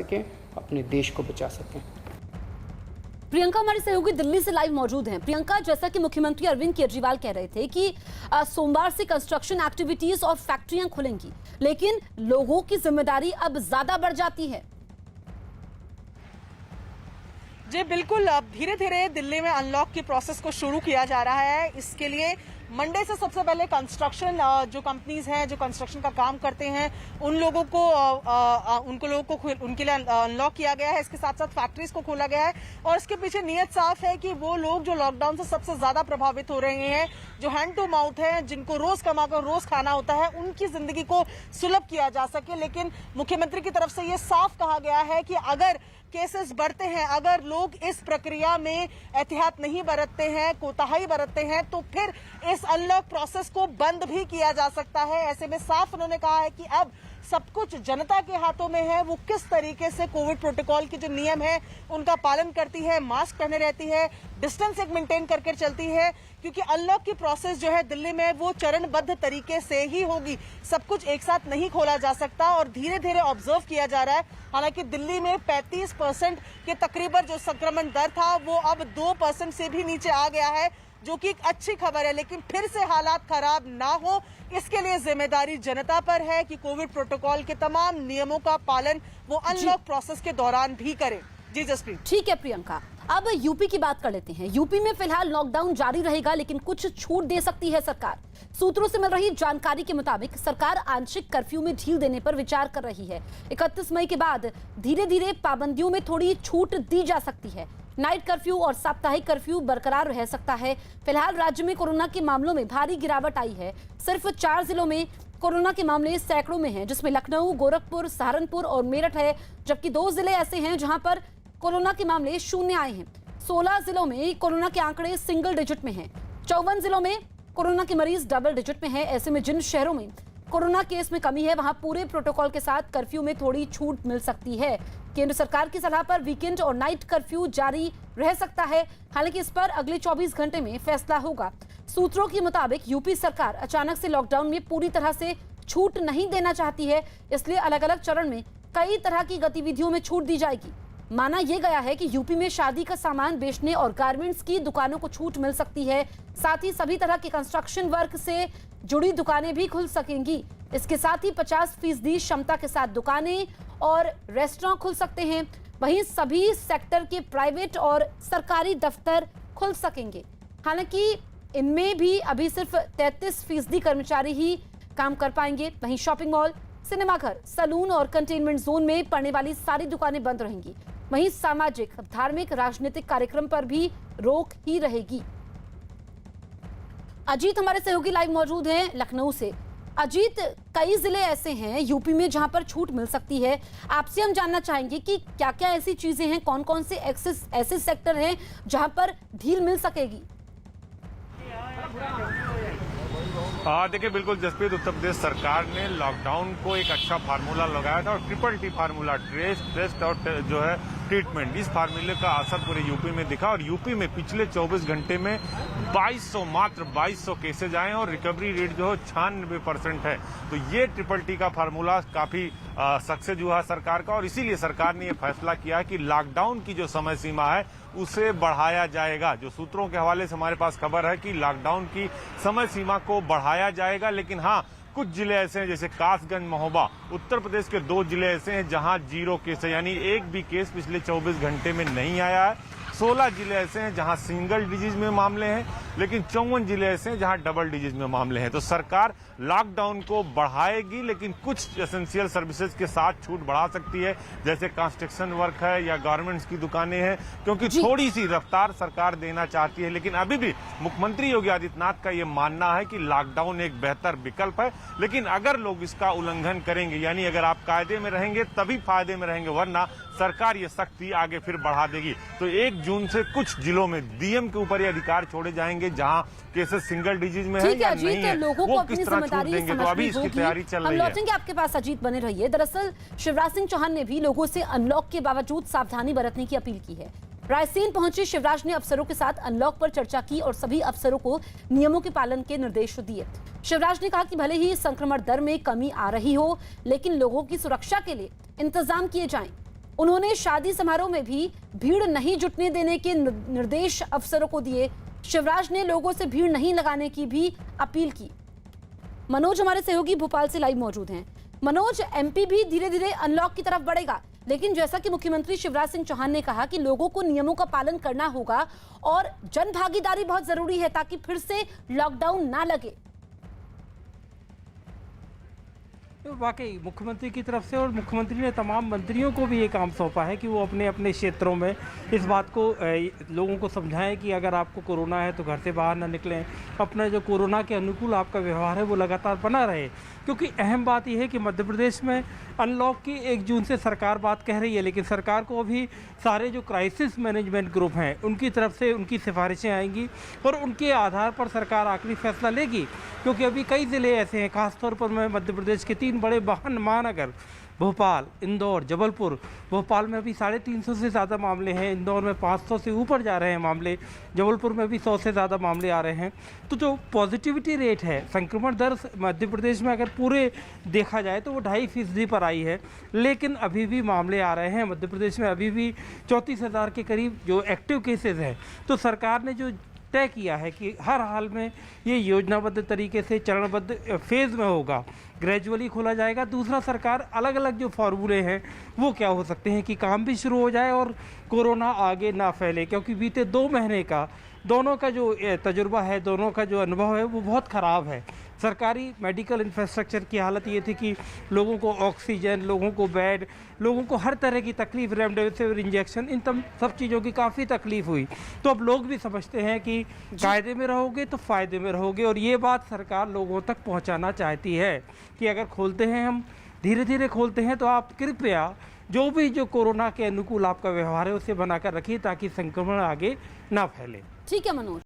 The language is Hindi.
सकें, अपने देश को बचा सकें। प्रियंका हमारी सहयोगी दिल्ली से लाइव मौजूद हैं। प्रियंका, जैसा कि मुख्यमंत्री अरविंद केजरीवाल कह रहे थे कि सोमवार से कंस्ट्रक्शन एक्टिविटीज और फैक्ट्रियां खुलेंगी, लेकिन लोगों की जिम्मेदारी अब ज्यादा बढ़ जाती है। जी बिल्कुल, अब धीरे धीरे दिल्ली में अनलॉक की प्रोसेस को शुरू किया जा रहा है। इसके लिए मंडे से सबसे पहले कंस्ट्रक्शन जो कंपनीज हैं, जो कंस्ट्रक्शन का काम करते हैं, उन लोगों को उनके लिए अनलॉक किया गया है। इसके साथ साथ फैक्ट्रीज को खोला गया है और इसके पीछे नियत साफ है कि वो लोग जो लॉकडाउन से सबसे ज्यादा प्रभावित हो रहे हैं, जो हैंड टू माउथ है, जिनको रोज कमाकर रोज खाना होता है, उनकी जिंदगी को सुलभ किया जा सके। लेकिन मुख्यमंत्री की तरफ से ये साफ कहा गया है कि अगर केसेस बढ़ते हैं, अगर लोग इस प्रक्रिया में एहतियात नहीं बरतते हैं, कोताही बरतते हैं, तो फिर इस अनलॉक प्रोसेस को बंद भी किया जा सकता है। ऐसे में साफ उन्होंने कहा है कि अब सब कुछ जनता के हाथों में है, वो किस तरीके से कोविड प्रोटोकॉल के जो नियम है उनका पालन करती है, मास्क पहने रहती है, डिस्टेंस एक मेंटेन करके चलती है, क्योंकि अनलॉक की प्रोसेस जो है दिल्ली में वो चरणबद्ध तरीके से ही होगी। सब कुछ एक साथ नहीं खोला जा सकता और धीरे धीरे ऑब्जर्व किया जा रहा है। हालांकि दिल्ली में 35% के तकरीबन जो संक्रमण दर था वो अब 2% से भी नीचे आ गया है, जो कि एक अच्छी खबर है। लेकिन फिर से हालात खराब ना हो, इसके लिए जिम्मेदारी जनता पर है कि कोविड प्रोटोकॉल के तमाम नियमों का पालन वो अनलॉक प्रोसेस के दौरान भी करें। जी जसप्रीत। ठीक है प्रियंका, अब यूपी की बात कर लेते हैं। यूपी में फिलहाल लॉकडाउन जारी रहेगा, लेकिन कुछ छूट दे सकती है सरकार। सूत्रों से मिल रही जानकारी के मुताबिक सरकार आंशिक कर्फ्यू में ढील देने पर विचार कर रही है। 31 मई के बाद धीरे धीरे पाबंदियों में थोड़ी छूट दी जा सकती है। नाइट कर्फ्यू और साप्ताहिक कर्फ्यू बरकरार रह सकता है। फिलहाल राज्य में कोरोना के मामलों में भारी गिरावट आई है। सिर्फ 4 जिलों में कोरोना के मामले सैकड़ों में हैं, जिसमें लखनऊ, गोरखपुर, सहारनपुर और मेरठ है, जबकि 2 जिले ऐसे हैं जहां पर कोरोना के मामले शून्य आए हैं। 16 जिलों में कोरोना के आंकड़े सिंगल डिजिट में हैं। 54 जिलों में कोरोना के मरीज डबल डिजिट में हैं। ऐसे में जिन शहरों में कोरोना केस में कमी है, वहां पूरे प्रोटोकॉल के साथ कर्फ्यू में थोड़ी छूट मिल सकती है। केंद्र सरकार की सलाह पर वीकेंड और नाइट कर्फ्यू जारी रह सकता है। हालांकि इस पर अगले 24 घंटे में फैसला होगा। सूत्रों के मुताबिक यूपी सरकार अचानक से लॉकडाउन में पूरी तरह से छूट नहीं देना चाहती है, इसलिए अलग अलग चरण में कई तरह की गतिविधियों में छूट दी जाएगी। माना यह गया है कि यूपी में शादी का सामान बेचने और गारमेंट्स की दुकानों को छूट मिल सकती है। साथ ही सभी तरह के कंस्ट्रक्शन वर्क से जुड़ी दुकानें भी खुल सकेंगी। इसके साथ ही 50% क्षमता के साथ दुकानें और रेस्टोरेंट खुल सकते हैं। वहीं सभी सेक्टर के प्राइवेट और सरकारी दफ्तर खुल सकेंगे। हालांकि इनमें भी अभी सिर्फ 33% कर्मचारी ही काम कर पाएंगे। वहीं शॉपिंग मॉल, सिनेमाघर, सैलून और कंटेनमेंट जोन में पड़ने वाली सारी दुकानें बंद रहेंगी। वहीं सामाजिक, धार्मिक, राजनीतिक कार्यक्रम पर भी रोक ही रहेगी। अजीत हमारे सहयोगी लाइव मौजूद हैं लखनऊ से। अजीत, कई जिले ऐसे हैं यूपी में जहां पर छूट मिल सकती है। आपसे हम जानना चाहेंगे कि क्या क्या ऐसी चीजें हैं, कौन कौन से ऐसे सेक्टर हैं जहां पर ढील मिल सकेगी? देखिए बिल्कुल जसप्रीत, उत्तर प्रदेश सरकार ने लॉकडाउन को एक अच्छा फार्मूला लगाया था और triple T formula, trace, test और जो है ट्रीटमेंट, इस फार्मूले का असर पूरे यूपी में दिखा। और यूपी में पिछले 24 घंटे में 2200 मात्र 2200 केसेज आए और रिकवरी रेट जो है 96% है। तो ये ट्रिपल टी का फार्मूला काफी सक्सेस हुआ सरकार का और इसीलिए सरकार ने ये फैसला किया कि लॉकडाउन की जो समय सीमा है उसे बढ़ाया जाएगा। जो सूत्रों के हवाले से हमारे पास खबर है कि लॉकडाउन की समय सीमा को बढ़ाया जाएगा, लेकिन हाँ, कुछ जिले ऐसे हैं जैसे कासगंज, महोबा, उत्तर प्रदेश के 2 जिले ऐसे हैं जहां 0 केस है, यानी एक भी केस पिछले 24 घंटे में नहीं आया है। 16 जिले ऐसे हैं जहां सिंगल डिजिट में मामले हैं, लेकिन 54 जिले ऐसे हैं जहां डबल डिजिट में मामले हैं। तो सरकार लॉकडाउन को बढ़ाएगी, लेकिन कुछ एसेंशियल सर्विसेज के साथ छूट बढ़ा सकती है, जैसे कंस्ट्रक्शन वर्क है या गारमेंट्स की दुकानें हैं, क्योंकि थोड़ी सी रफ्तार सरकार देना चाहती है। लेकिन अभी भी मुख्यमंत्री योगी आदित्यनाथ का ये मानना है कि लॉकडाउन एक बेहतर विकल्प है, लेकिन अगर लोग इसका उल्लंघन करेंगे, यानी अगर आप कायदे में रहेंगे तभी फायदे में रहेंगे, वरना सरकार ये सख्ती आगे फिर बढ़ा देगी। तो 1 जून से कुछ जिलों में डीएम के ऊपर ये अधिकार छोड़े जाएंगे जहां केसेस सिंगल डिजिट में है या नहीं है, लोगों को अपनी जिम्मेदारी देंगे। तो अभी इसकी तैयारी चल रही है। हम लौटेंगे आपके पास, अजीत बने रहिए। दरअसल शिवराज सिंह चौहान ने भी लोगों से अनलॉक के बावजूद सावधानी बरतने की अपील की है। रायसेन पहुंचे शिवराज ने अफसरों के साथ अनलॉक पर चर्चा की और सभी अफसरों को नियमों के पालन के निर्देश दिए। शिवराज ने कहा कि भले ही संक्रमण दर में कमी आ रही हो, लेकिन लोगों की सुरक्षा के लिए इंतजाम किए जाएं। उन्होंने शादी समारोह में भी भीड़ नहीं जुटने देने के निर्देश अफसरों को दिए। शिवराज ने लोगों से भीड़ नहीं लगाने की भी अपील की। मनोज हमारे सहयोगी भोपाल से लाइव मौजूद हैं। मनोज, एमपी भी धीरे धीरे अनलॉक की तरफ बढ़ेगा, लेकिन जैसा कि मुख्यमंत्री शिवराज सिंह चौहान ने कहा कि लोगों को नियमों का पालन करना होगा और जन भागीदारी बहुत जरूरी है ताकि फिर से लॉकडाउन ना लगे। तो वाकई मुख्यमंत्री की तरफ से और मुख्यमंत्री ने तमाम मंत्रियों को भी ये काम सौंपा है कि वो अपने अपने क्षेत्रों में इस बात को लोगों को समझाएं कि अगर आपको कोरोना है तो घर से बाहर ना निकलें, अपना जो कोरोना के अनुकूल आपका व्यवहार है वो लगातार बना रहे। क्योंकि अहम बात यह है कि मध्य प्रदेश में अनलॉक की 1 जून से सरकार बात कह रही है, लेकिन सरकार को अभी सारे जो क्राइसिस मैनेजमेंट ग्रुप हैं उनकी तरफ से उनकी सिफारिशें आएंगी और उनके आधार पर सरकार आखिरी फैसला लेगी। क्योंकि अभी कई ज़िले ऐसे हैं, खासतौर पर मैं मध्य प्रदेश के 3 बड़े महानगर भोपाल, इंदौर, जबलपुर। भोपाल में अभी 350 से ज़्यादा मामले हैं, इंदौर में 500 से ऊपर जा रहे हैं मामले, जबलपुर में भी 100 से ज़्यादा मामले आ रहे हैं। तो जो पॉजिटिविटी रेट है, संक्रमण दर मध्य प्रदेश में अगर पूरे देखा जाए तो वो 2.5% पर आई है, लेकिन अभी भी मामले आ रहे हैं। मध्य प्रदेश में अभी भी 34,000 के करीब जो एक्टिव केसेस हैं। तो सरकार ने जो तय किया है कि हर हाल में ये योजनाबद्ध तरीके से चरणबद्ध फेज़ में होगा, ग्रेजुअली खोला जाएगा। दूसरा, सरकार अलग अलग जो फार्मूले हैं वो क्या हो सकते हैं कि काम भी शुरू हो जाए और कोरोना आगे ना फैले। क्योंकि बीते 2 महीने का दोनों का जो तजुर्बा है, दोनों का जो अनुभव है वो बहुत ख़राब है। सरकारी मेडिकल इंफ्रास्ट्रक्चर की हालत ये थी कि लोगों को ऑक्सीजन, लोगों को बेड, लोगों को हर तरह की तकलीफ, रेमडेसिविर इंजेक्शन, इन सब चीज़ों की काफ़ी तकलीफ हुई। तो अब लोग भी समझते हैं कि कायदे में रहोगे तो फ़ायदे में रहोगे, और ये बात सरकार लोगों तक पहुंचाना चाहती है कि अगर खोलते हैं, हम धीरे धीरे खोलते हैं, तो आप कृपया जो कोरोना के अनुकूल आपका व्यवहार है उसे बनाकर रखिए ताकि संक्रमण आगे ना फैले। ठीक है मनोज।